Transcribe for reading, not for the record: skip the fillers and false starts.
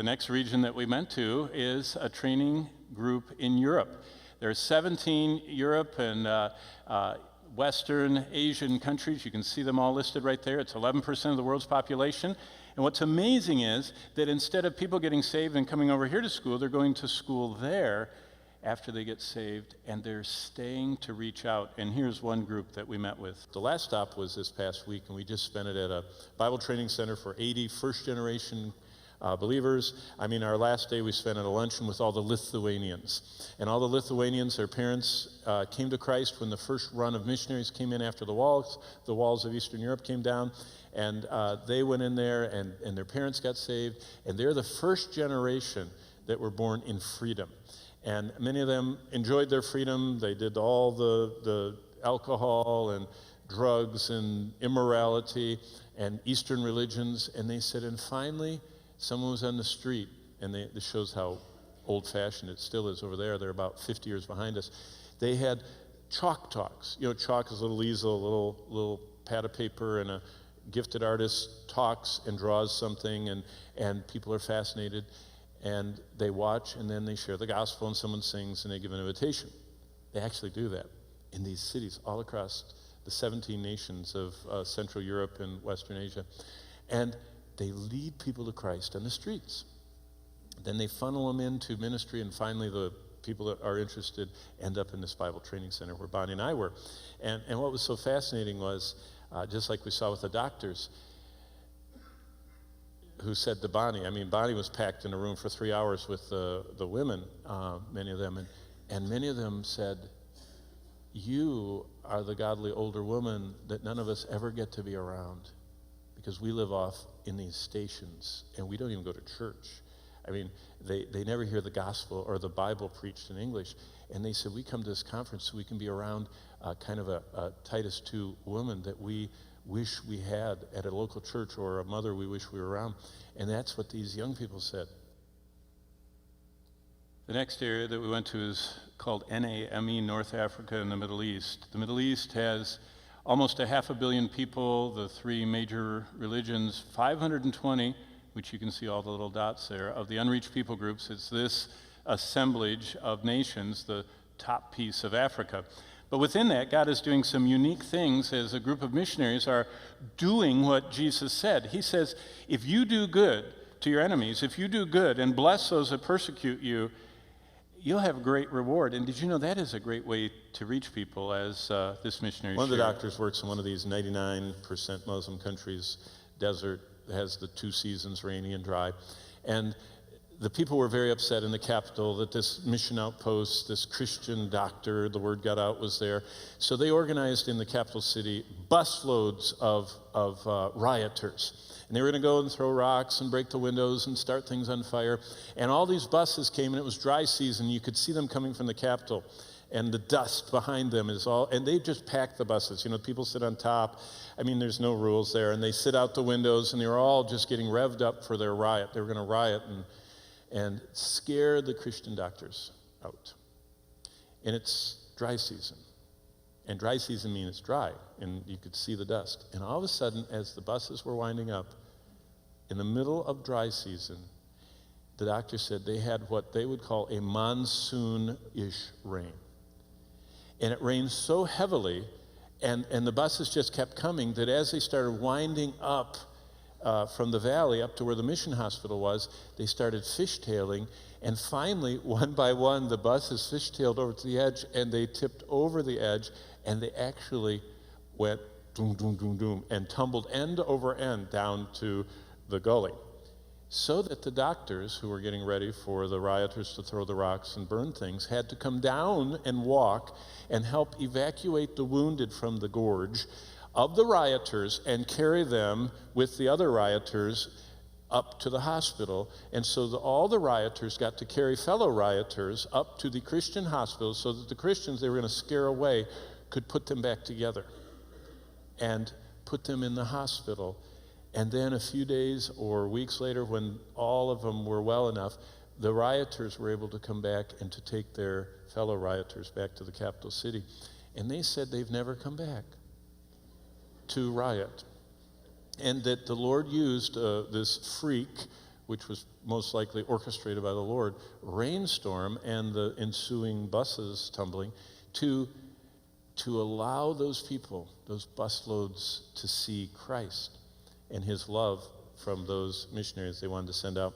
The next region that we went to is a training group in Europe. There are 17 Europe and Western Asian countries. You can see them all listed right there. It's 11% of the world's population. And what's amazing is that instead of people getting saved and coming over here to school, they're going to school there after they get saved, and they're staying to reach out. And here's one group that we met with. The last stop was this past week, and we just spent it at a Bible training center for 80 first-generation believers. Our last day we spent at a luncheon with all the Lithuanians. And all the Lithuanians, their parents came to Christ when the first run of missionaries came in after the walls of Eastern Europe came down. And they went in there, and their parents got saved. And they're the first generation that were born in freedom. And many of them enjoyed their freedom. They did all the alcohol and drugs and immorality and Eastern religions. And they said, and finally, someone was on the street, and this shows how old-fashioned it still is over there. They're about 50 years behind us. They had chalk talks. Chalk is a little easel, a little pad of paper, and a gifted artist talks and draws something, and people are fascinated. And they watch, and then they share the gospel, and someone sings, and they give an invitation. They actually do that in these cities all across the 17 nations of Central Europe and Western Asia. And they lead people to Christ on the streets. Then they funnel them into ministry, and finally the people that are interested end up in this Bible training center where Bonnie and I were. And what was so fascinating was, just like we saw with the doctors, who said to Bonnie, Bonnie was packed in a room for 3 hours with the women, many of them, and many of them said, you are the godly older woman that none of us ever get to be around, because we live off in these stations, and we don't even go to church. They never hear the gospel or the Bible preached in English, and they said, we come to this conference so we can be around kind of a Titus 2 woman that we wish we had at a local church, or a mother we wish we were around. And that's what these young people said. The next area that we went to is called NAME, North Africa and the Middle East. The Middle East has almost 500 million people, the three major religions, 520, which you can see all the little dots there, of the unreached people groups. It's this assemblage of nations, the top piece of Africa. But within that, God is doing some unique things as a group of missionaries are doing what Jesus said. He says, if you do good to your enemies, if you do good and bless those that persecute you, you'll have a great reward. And did you know that is a great way to reach people, as this missionary One of the shared? doctors works in one of these 99% Muslim countries, desert, has the 2 seasons, rainy and dry. And the people were very upset in the capital that this mission outpost, this Christian doctor, the word got out, was there. So they organized in the capital city busloads of rioters. And they were going to go and throw rocks and break the windows and start things on fire. And all these buses came, and it was dry season. You could see them coming from the capital. And the dust behind them is all, and they just packed the buses. People sit on top. There's no rules there. And they sit out the windows, and they were all just getting revved up for their riot. They were going to riot and scare the Christian doctors out. And it's dry season. And dry season means it's dry, and you could see the dust. And all of a sudden, as the buses were winding up, in the middle of dry season, the doctor said they had what they would call a monsoon-ish rain. And it rained so heavily, and the buses just kept coming, that as they started winding up from the valley up to where the mission hospital was, they started fishtailing, and finally, one by one, the buses fishtailed over to the edge, and they tipped over the edge, and they actually went doom, doom, doom, doom, and tumbled end over end down to the gully. So that the doctors, who were getting ready for the rioters to throw the rocks and burn things, had to come down and walk and help evacuate the wounded from the gorge of the rioters and carry them with the other rioters up to the hospital. And so all the rioters got to carry fellow rioters up to the Christian hospital so that the Christians they were going to scare away could put them back together and put them in the hospital. And then a few days or weeks later, when all of them were well enough, the rioters were able to come back and to take their fellow rioters back to the capital city. And they said they've never come back to riot. And that the Lord used this freak which was most likely orchestrated by the Lord, rainstorm and the ensuing buses tumbling, to allow those people, those busloads, to see Christ and his love from those missionaries they wanted to send out.